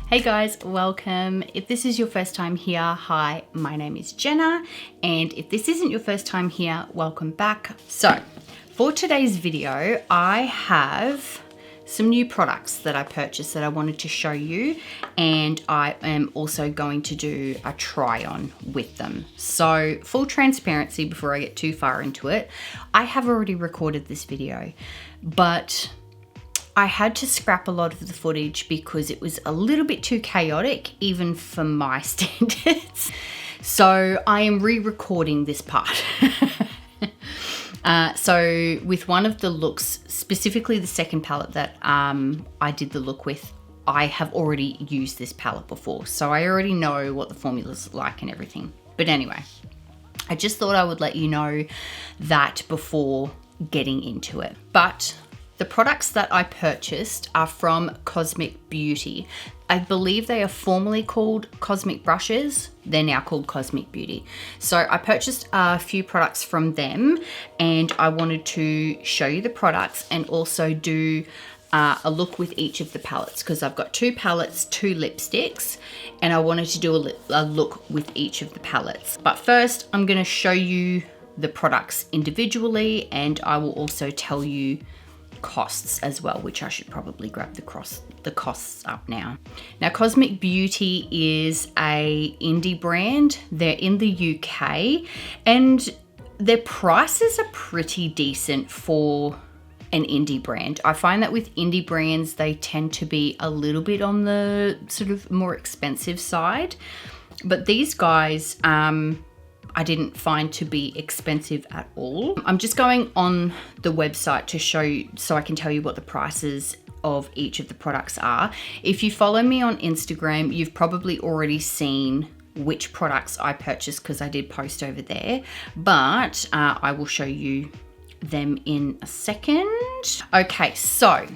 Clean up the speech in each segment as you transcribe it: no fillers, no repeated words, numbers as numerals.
Hey guys, welcome. If this is your first time here, hi, my name is Jenna. And if this isn't your first time here, welcome back. So for today's video, I have some new products that I purchased that I wanted to show you. And I am also going to do a try on with them. So full transparency before I get too far into it, I have already recorded this video, but I had to scrap a lot of the footage because it was a little bit too chaotic, even for my standards. So I am re-recording this part. So with one of the looks, specifically the second palette that I did the look with, I have already used this palette before. So I already know what the formula's like and everything. But anyway, I just thought I would let you know that before getting into it. But the products that I purchased are from Cosmic Beauty. I believe they are formerly called Cosmic Brushes. They're now called Cosmic Beauty. So I purchased a few products from them and I wanted to show you the products and also do a look with each of the palettes because I've got two palettes, two lipsticks, and I wanted to do a look with each of the palettes. But first, I'm gonna show you the products individually and I will also tell you costs as well, which I should probably grab the costs up now. Now, Cosmic Beauty is a indie brand. They're in the UK and their prices are pretty decent for an indie brand. I find that with indie brands, they tend to be a little bit on the sort of more expensive side, but these guys, I didn't find to be expensive at all. I'm just going on the website to show you, so I can tell you what the prices of each of the products are. If you follow me on Instagram, you've probably already seen which products I purchased because I did post over there, but I will show you them in a second. Okay, so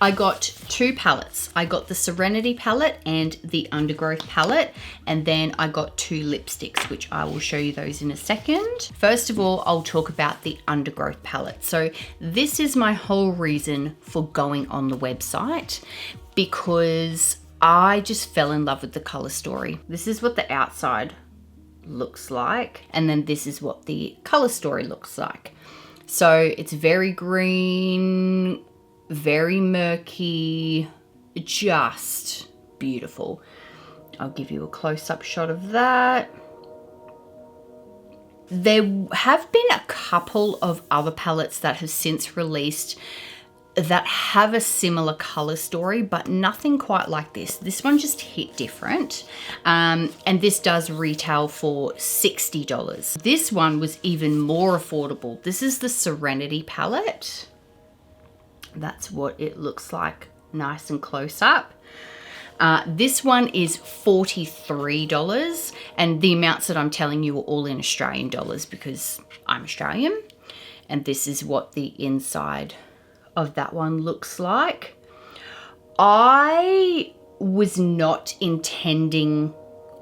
I got two palettes. I got the Serenity palette and the Undergrowth palette, and then I got two lipsticks, which I will show you those in a second. First of all, I'll talk about the Undergrowth palette. So this is my whole reason for going on the website, because I just fell in love with the color story. This is what the outside looks like, and then this is what the color story looks like. So it's very green, very murky, just beautiful. I'll give you a close-up shot of that. There have been a couple of other palettes that have since released that have a similar color story, but nothing quite like this. This one just hit different. And this does retail for $60. This one was even more affordable. This is the Serenity palette. That's what it looks like, nice and close up. This one is $43, and the amounts that I'm telling you are all in Australian dollars because I'm Australian. And this is what the inside of that one looks like. I was not intending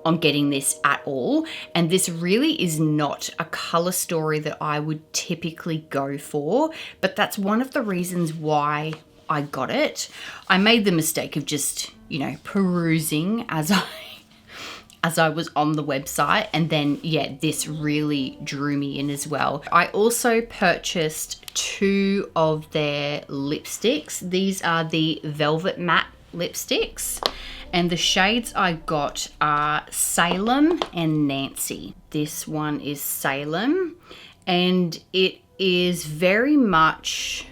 on getting this at all, and this really is not a color story that I would typically go for, but that's one of the reasons why I got it. I made the mistake of just, perusing as I was on the website, and then this really drew me in as well. I also purchased two of their lipsticks. These are the Velvet Matte lipsticks, and the shades I got are Salem and Nancy. This one is Salem, and it is very much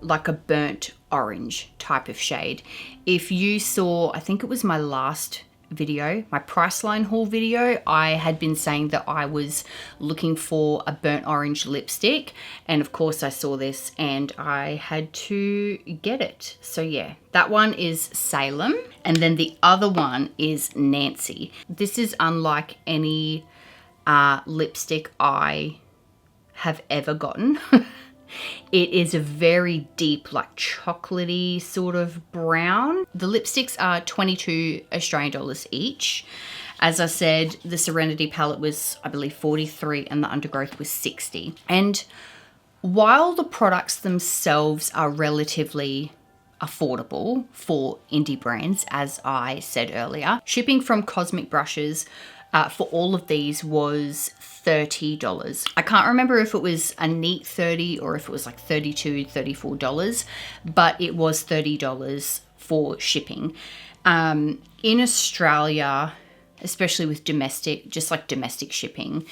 like a burnt orange type of shade. If you saw, I think it was my last video, my Priceline haul video, I had been saying that I was looking for a burnt orange lipstick, and of course I saw this and I had to get it. So yeah, that one is Salem, and then the other one is Nancy. This is unlike any lipstick I have ever gotten. It is a very deep, like chocolatey sort of brown. The lipsticks are 22 Australian dollars each. As I said, the Serenity palette was, I believe, 43 and the Undergrowth was 60. And while the products themselves are relatively affordable for indie brands, as I said earlier. Shipping from Cosmic Brushes for all of these was $30. I can't remember if it was a neat 30 or if it was like $32, $34, but it was $30 for shipping. In Australia, especially with domestic, just like domestic shipping,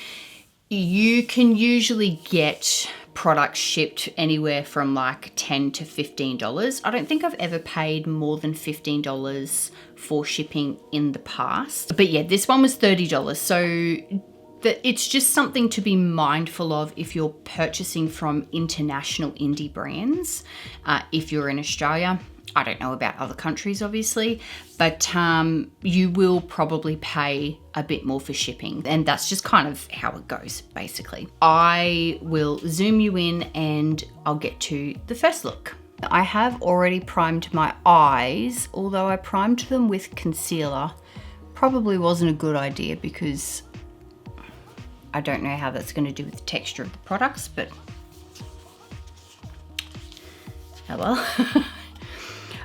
you can usually get products shipped anywhere from like $10 to $15. I don't think I've ever paid more than $15 for shipping in the past. But yeah, this one was $30. So it's just something to be mindful of if you're purchasing from international indie brands. If you're in Australia, I don't know about other countries, obviously, but you will probably pay a bit more for shipping. And that's just kind of how it goes, basically. I will zoom you in and I'll get to the first look. I have already primed my eyes, although I primed them with concealer. Probably wasn't a good idea because I don't know how that's going to do with the texture of the products, but oh well.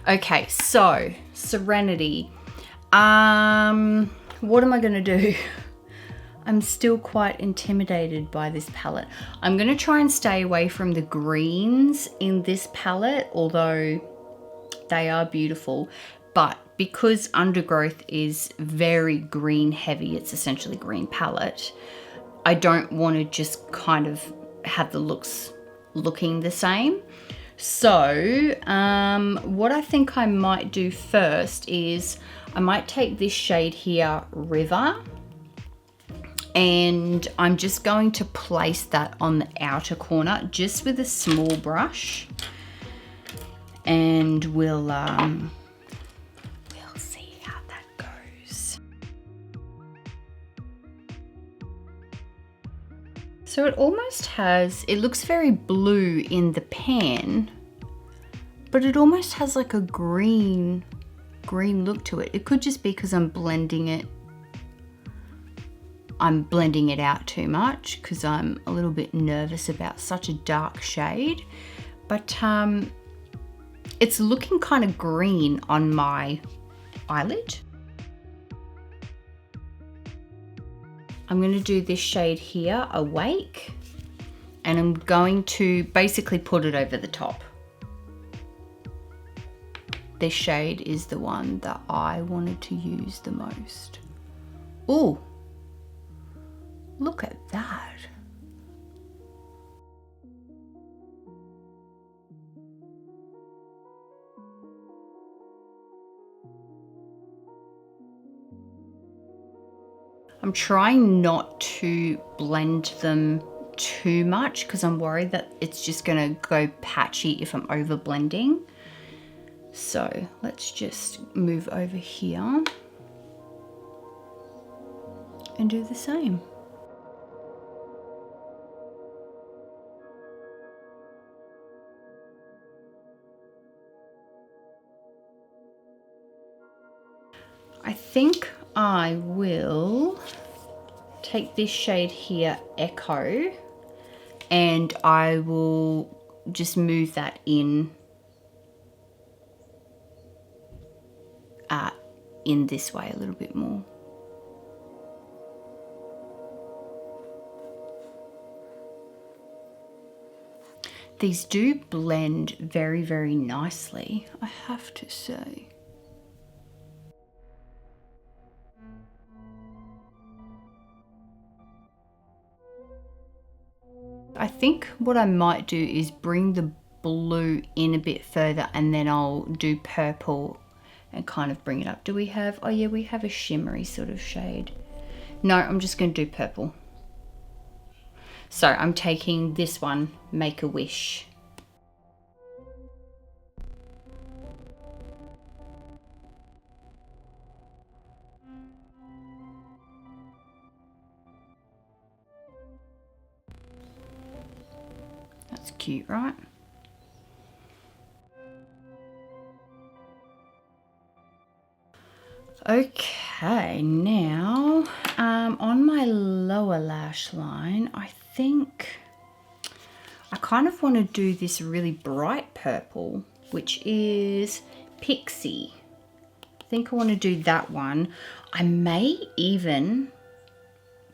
Okay, so Serenity. What am I gonna do? I'm still quite intimidated by this palette. I'm gonna try and stay away from the greens in this palette, although they are beautiful. But because Undergrowth is very green heavy, it's essentially green palette, I don't want to just kind of have the looks looking the same. So what I think I might do first is I might take this shade here, River, and I'm just going to place that on the outer corner just with a small brush, and we'll see how that goes. So it almost has, it looks very blue in the pan, but it almost has like a green look to it. It could just be because I'm blending it out too much because I'm a little bit nervous about such a dark shade. But it's looking kind of green on my eyelid. I'm going to do this shade here, Awake, and I'm going to basically put it over the top. This shade is the one that I wanted to use the most. Ooh, look at that. I'm trying not to blend them too much because I'm worried that it's just gonna go patchy if I'm over blending. So let's just move over here and do the same. I think I will take this shade here, Echo, and I will just move that in this way a little bit more. These do blend very, very nicely, I have to say. I think what I might do is bring the blue in a bit further and then I'll do purple and kind of bring it up. Do we have, oh yeah, we have a shimmery sort of shade. No, I'm just going to do purple. So I'm taking this one, Make a Wish. That's cute, right? Okay, now on my lower lash line, I think I kind of want to do this really bright purple. which is Pixie. I think I want to do that one. I may even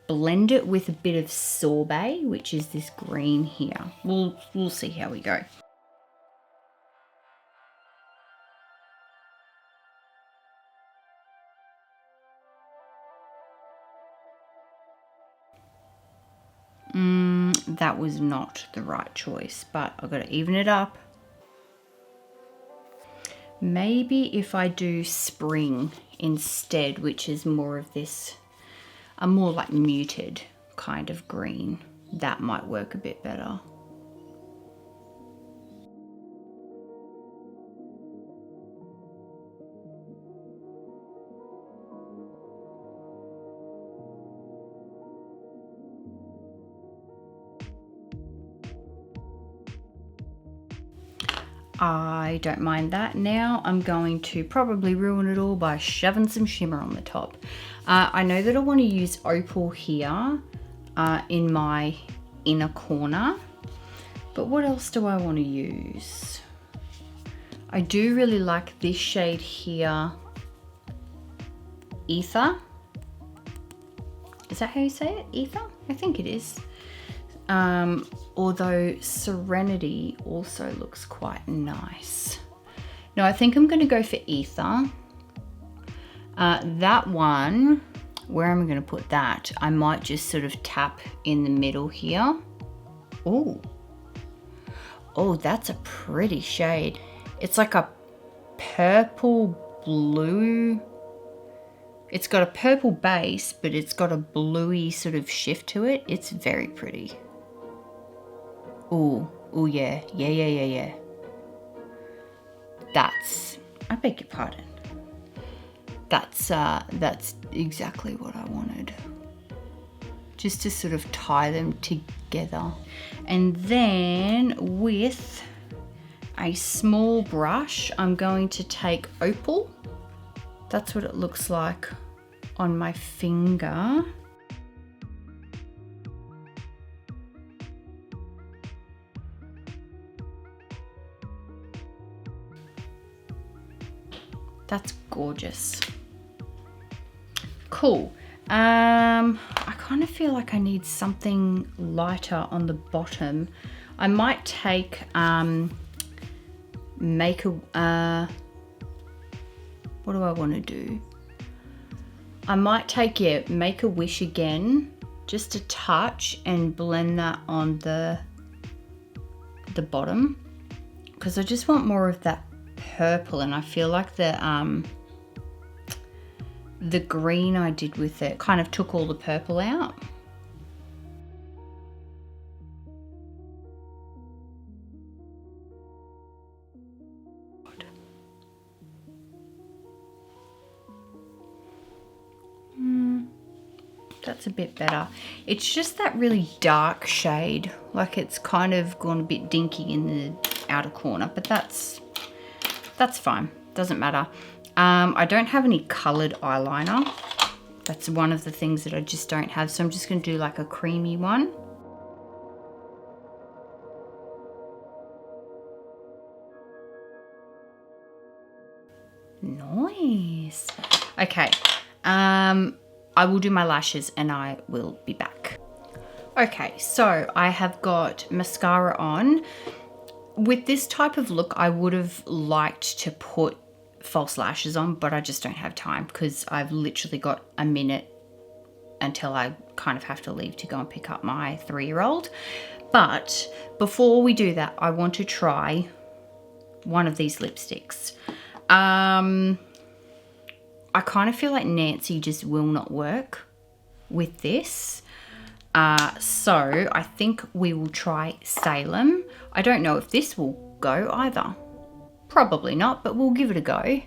blend it with a bit of Sorbet, which is this green here. We'll see how we go. That was not the right choice, but I've got to even it up. Maybe if I do Spring instead, which is more of this, a more like muted kind of green, that might work a bit better. I don't mind that. Now I'm going to probably ruin it all by shoving some shimmer on the top. I know that I want to use Opal here in my inner corner, but what else do I want to use? I do really like this shade here, Ether. Is that how you say it? Ether? I think it is. Although Serenity also looks quite nice. No, I think I'm going to go for Ether. That one, where am I going to put that? I might just sort of tap in the middle here. Oh, that's a pretty shade. It's like a purple blue. It's got a purple base, but it's got a bluey sort of shift to it. It's very pretty. Oh yeah. That's, I beg your pardon. That's exactly what I wanted. Just to sort of tie them together. And then with a small brush, I'm going to take Opal. That's what it looks like on my finger. That's gorgeous. Cool. I kind of feel like I need something lighter on the bottom. I might take make a what do I want to do? I might take, yeah, Make a Wish again, just a touch, and blend that on the bottom, because I just want more of that purple, and I feel like the green I did with it kind of took all the purple out. That's a bit better. It's just that really dark shade, like it's kind of gone a bit dinky in the outer corner, but that's fine, doesn't matter. I don't have any colored eyeliner. That's one of the things that I just don't have, so I'm just going to do like a creamy one. Nice. Okay, I will do my lashes and I will be back. Okay, so I have got mascara on. With this type of look, I would have liked to put false lashes on, but I just don't have time because I've literally got a minute until I kind of have to leave to go and pick up my 3-year-old. But before we do that, I want to try one of these lipsticks. I kind of feel like Nancy just will not work with this. So I think we will try Salem. I don't know if this will go either. Probably not, but we'll give it a go.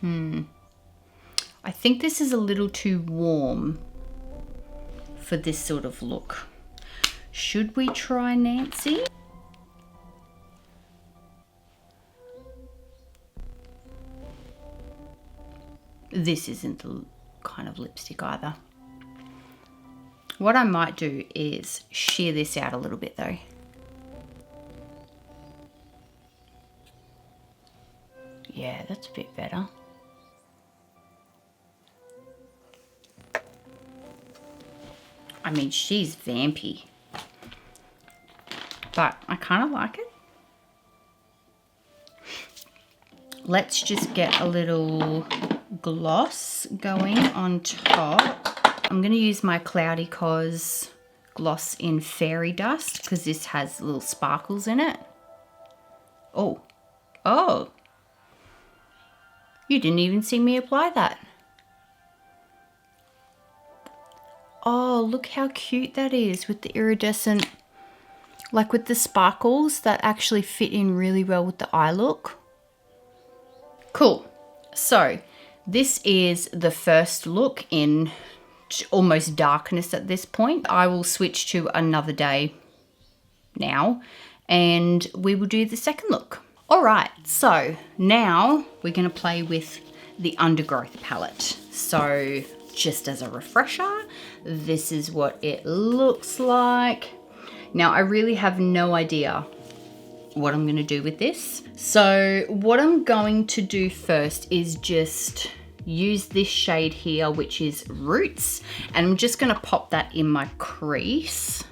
I think this is a little too warm for this sort of look. Should we try Nancy? This isn't the kind of lipstick either. What I might do is sheer this out a little bit though. Yeah, that's a bit better. I mean, she's vampy, but I kind of like it. Let's just get a little gloss going on top. I'm going to use my Cloudy Cos gloss in Fairy Dust because this has little sparkles in it. Oh, oh, you didn't even see me apply that. Oh, look how cute that is with the iridescent, like with the sparkles that actually fit in really well with the eye look. Cool. So this is the first look in almost darkness at this point. I will switch to another day now and we will do the second look. All right, so now we're going to play with the Undergrowth palette. So just as a refresher, this is what it looks like. Now I really have no idea what I'm going to do with this. So what I'm going to do first is just use this shade here, which is Roots, and I'm just going to pop that in my crease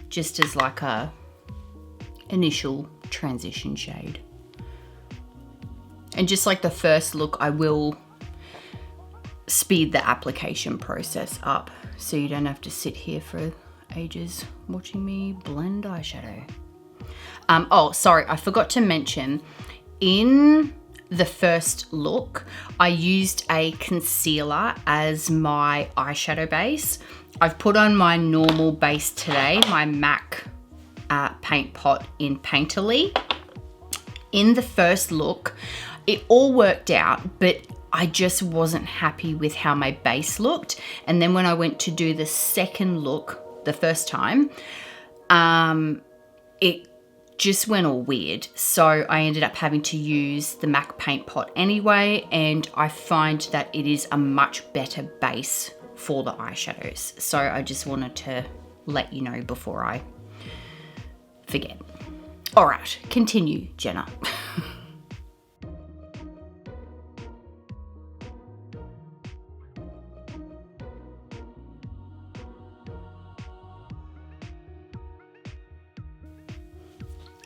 just as like a initial transition shade. And just like the first look, I will speed the application process up so you don't have to sit here for ages watching me blend eyeshadow. Oh, sorry, I forgot to mention, in the first look, I used a concealer as my eyeshadow base. I've put on my normal base today, my MAC paint pot in Painterly. In the first look, it all worked out, but I just wasn't happy with how my base looked. And then when I went to do the second look the first time, it just went all weird. So I ended up having to use the MAC paint pot anyway, and I find that it is a much better base for the eyeshadows. So I just wanted to let you know before I forget. All right, continue, Jenna.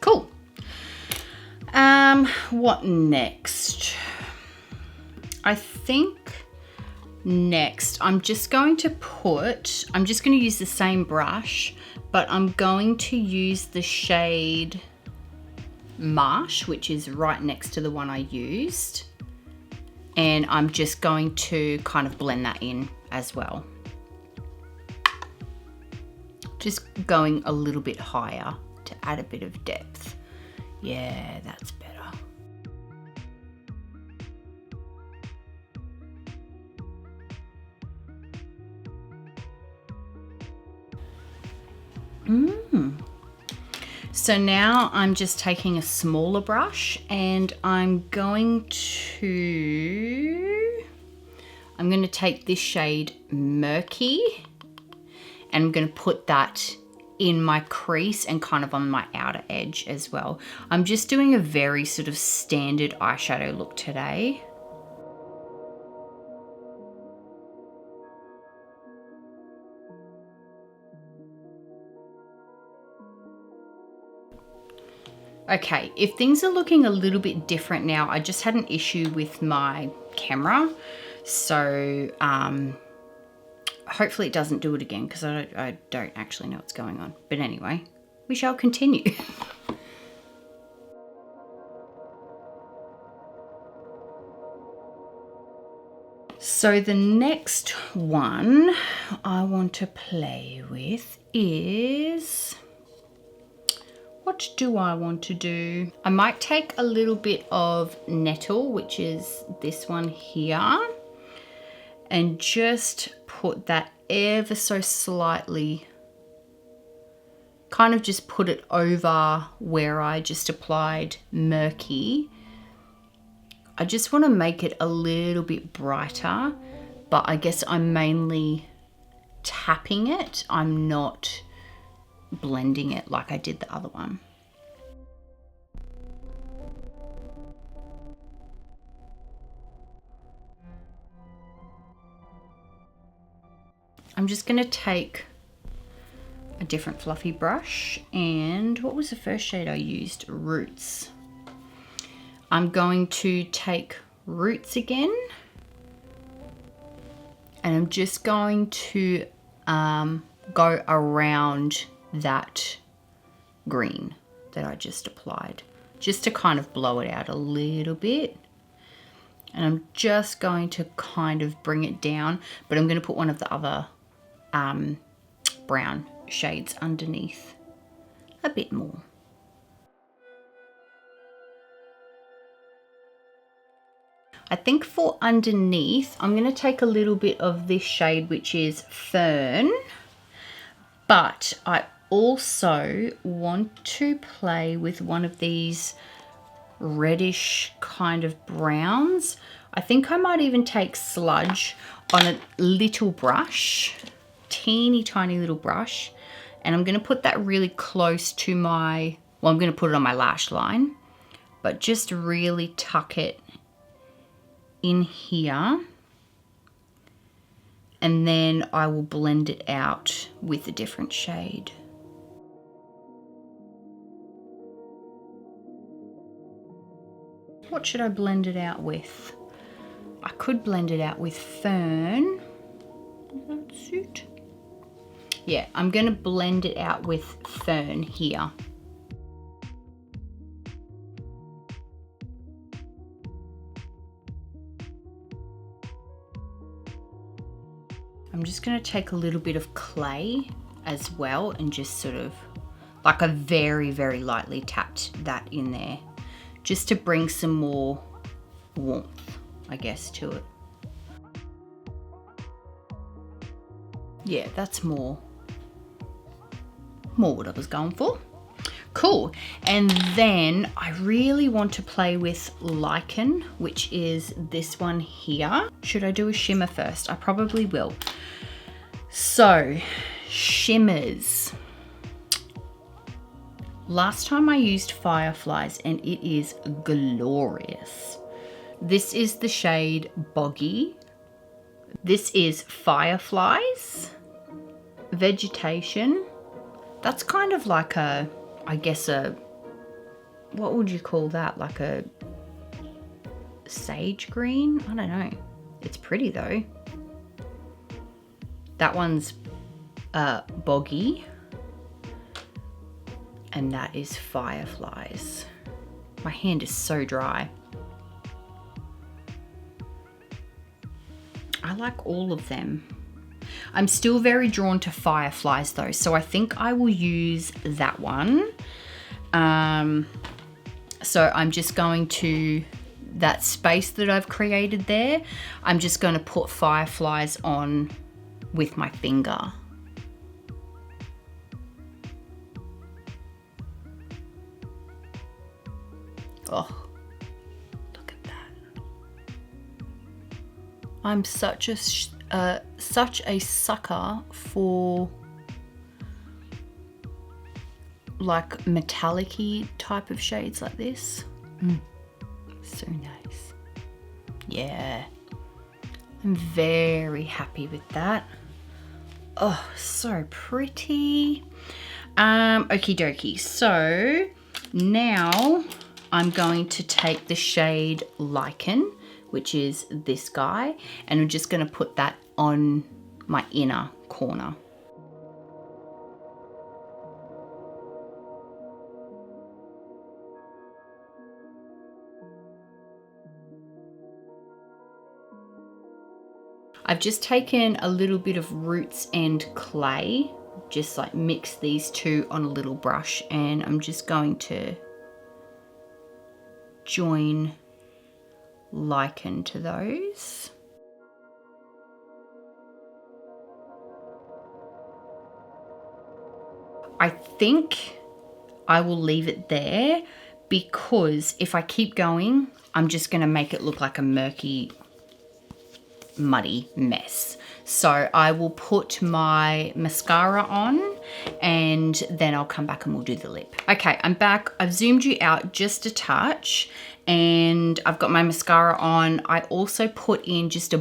Cool. What next? I think next I'm just going to use the same brush, but I'm going to use the shade Marsh, which is right next to the one I used. And I'm just going to kind of blend that in as well. Just going a little bit higher to add a bit of depth. Yeah, that's better. So now I'm just taking a smaller brush and I'm going to take this shade Murky and I'm going to put that in my crease and kind of on my outer edge as well. I'm just doing a very sort of standard eyeshadow look today. Okay, if things are looking a little bit different now, I just had an issue with my camera. So hopefully it doesn't do it again because I don't actually know what's going on. But anyway, we shall continue. So the next one I want to play with is... what do I want to do? I might take a little bit of Nettle, which is this one here, and just put that ever so slightly, kind of just put it over where I just applied Murky. I just want to make it a little bit brighter, but I guess I'm mainly tapping it. I'm not blending it like I did the other one. I'm just going to take a different fluffy brush, and what was the first shade I used? Roots. I'm going to take Roots again, and I'm just going to go around that green that I just applied, just to kind of blow it out a little bit. And I'm just going to kind of bring it down, but I'm going to put one of the other brown shades underneath a bit more. I think for underneath, I'm going to take a little bit of this shade, which is Fern, but I also want to play with one of these reddish kind of browns. I think I might even take Sludge on a little brush, teeny tiny little brush, and I'm going to put that really close to my, well, I'm going to put it on my lash line, but just really tuck it in here, and then I will blend it out with a different shade. What should I blend it out with? I could blend it out with Fern. Does that suit? Yeah, I'm going to blend it out with Fern here. I'm just going to take a little bit of clay as well and just sort of, like, I very, very lightly tapped that in there, just to bring some more warmth, I guess, to it. Yeah, that's more what I was going for. Cool. And then I really want to play with Lichen, which is this one here. Should I do a shimmer first? I probably will. So, shimmers. Last time I used Fireflies, and it is glorious. This is the shade Boggy. This is Fireflies. Vegetation. That's kind of like a, I guess what would you call that? Like a sage green? I don't know. It's pretty though. That one's Boggy. And that is Fireflies. My hand is so dry. I like all of them. I'm still very drawn to Fireflies though, so I think I will use that one. So I'm just going to, that space that I've created there, I'm just going to put Fireflies on with my finger. Oh, look at that. I'm such a sucker for like metallic-y type of shades like this. So nice. Yeah, I'm very happy with that. Oh, so pretty. Okie dokie. So now I'm going to take the shade Lichen, which is this guy, and I'm just going to put that on my inner corner. I've just taken a little bit of Roots and clay, just like mix these two on a little brush, and I'm just going to join Lichen to those. I think I will leave it there because if I keep going, I'm just going to make it look like a murky, muddy mess. So I will put my mascara on and then I'll come back and we'll do the lip. Okay, I'm back. I've zoomed you out just a touch and I've got my mascara on. I also put in just a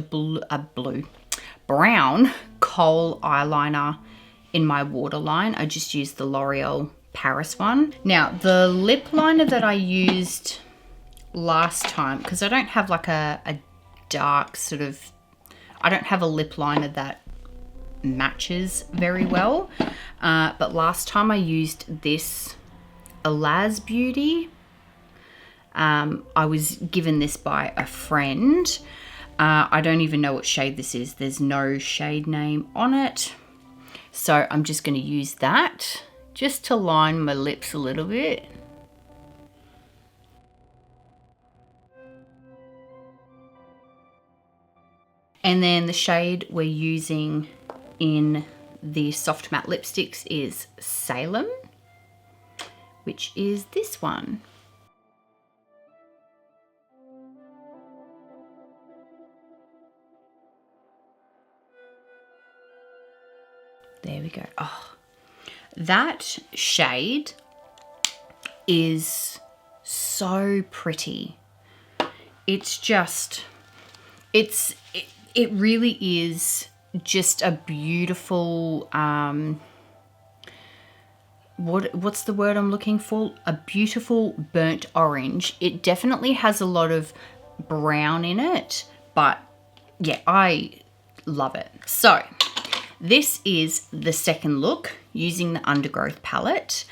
brown kohl eyeliner in my waterline. I just used the L'Oreal Paris one. Now, the lip liner that I used last time, because I don't have like a dark sort of, I don't have a lip liner that matches very well. But last time I used this Elaz Beauty. I was given this by a friend. I don't even know what shade this is. There's no shade name on it. So I'm just going to use that just to line my lips a little bit. And then the shade we're using in the soft matte lipsticks is Salem, which is this one. There we go. Oh, that shade is so pretty. It's just, it really is just a beautiful, what's the word I'm looking for? A beautiful burnt orange. It definitely has a lot of brown in it, but yeah, I love it. So this is the second look using the Undergrowth palette.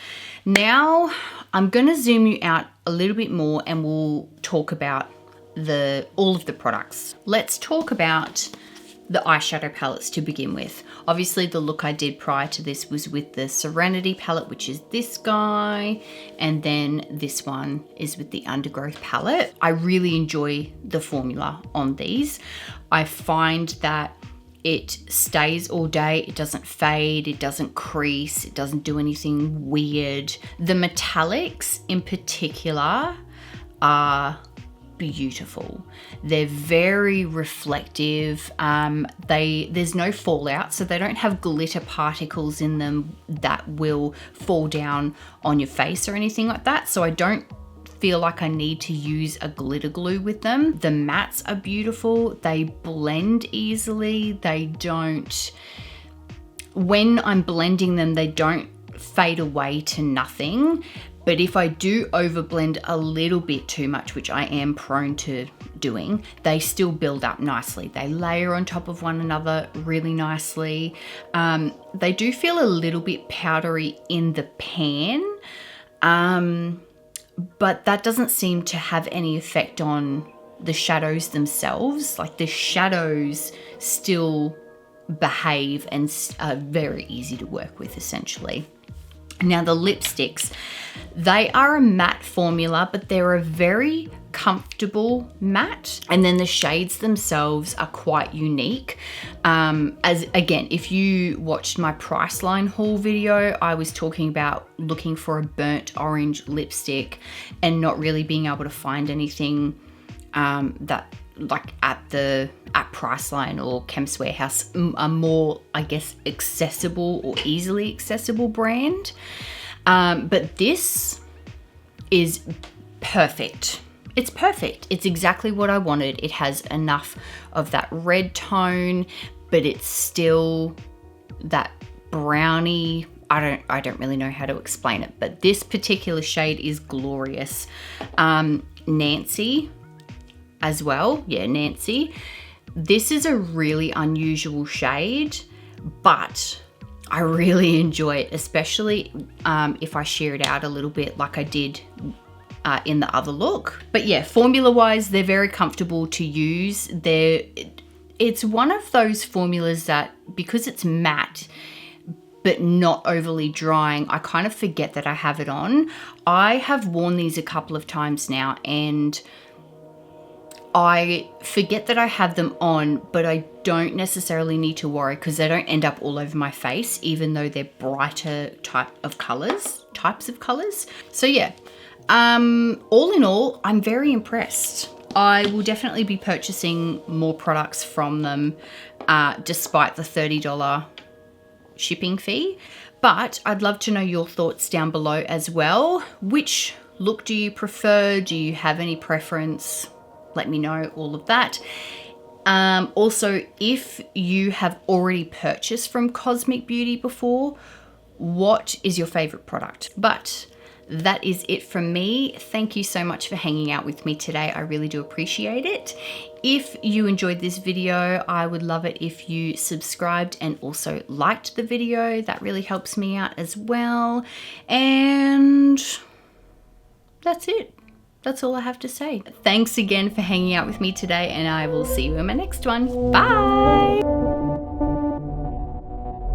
Now I'm going to zoom you out a little bit more and we'll talk about all of the products. Let's talk about the eyeshadow palettes to begin with. Obviously the look I did prior to this was with the Serenity palette, which is this guy, and then this one is with the Undergrowth palette. I really enjoy the formula on these. I find that it stays all day, it doesn't fade, it doesn't crease, it doesn't do anything weird. The metallics in particular are beautiful. They're very reflective. There's no fallout, so they don't have glitter particles in them that will fall down on your face or anything like that. So I don't feel like I need to use a glitter glue with them. The mattes are beautiful. They blend easily. They don't, when I'm blending them, they don't fade away to nothing. But if I do overblend a little bit too much, which I am prone to doing, they still build up nicely. They layer on top of one another really nicely. They do feel a little bit powdery in the pan, but that doesn't seem to have any effect on the shadows themselves. Like the shadows still behave and are very easy to work with essentially. Now the lipsticks, they are a matte formula, but they're a very comfortable matte. And then the shades themselves are quite unique. As again, if you watched my Priceline haul video, I was talking about looking for a burnt orange lipstick and not really being able to find anything that like at Priceline or Chemist Warehouse, a more, I guess, accessible or easily accessible brand. But this is perfect. It's perfect. It's exactly what I wanted. It has enough of that red tone, but it's still that brownie. I don't really know how to explain it, but this particular shade is glorious. Nancy as well. Yeah, Nancy. This is a really unusual shade, but I really enjoy it, especially if I sheer it out a little bit like I did in the other look. But yeah, formula-wise, they're very comfortable to use. It's one of those formulas that, because it's matte, but not overly drying, I kind of forget that I have it on. I have worn these a couple of times now and I forget that I have them on, but I don't necessarily need to worry because they don't end up all over my face, even though they're brighter types of colors. So yeah, all in all, I'm very impressed. I will definitely be purchasing more products from them, despite the $30 shipping fee. But I'd love to know your thoughts down below as well. Which look do you prefer? Do you have any preference? Let me know all of that. Also, if you have already purchased from Cosmic Beauty before, what is your favorite product? But that is it from me. Thank you so much for hanging out with me today. I really do appreciate it. If you enjoyed this video, I would love it if you subscribed and also liked the video. That really helps me out as well. And that's it. That's all I have to say. Thanks again for hanging out with me today, and I will see you in my next one. Bye!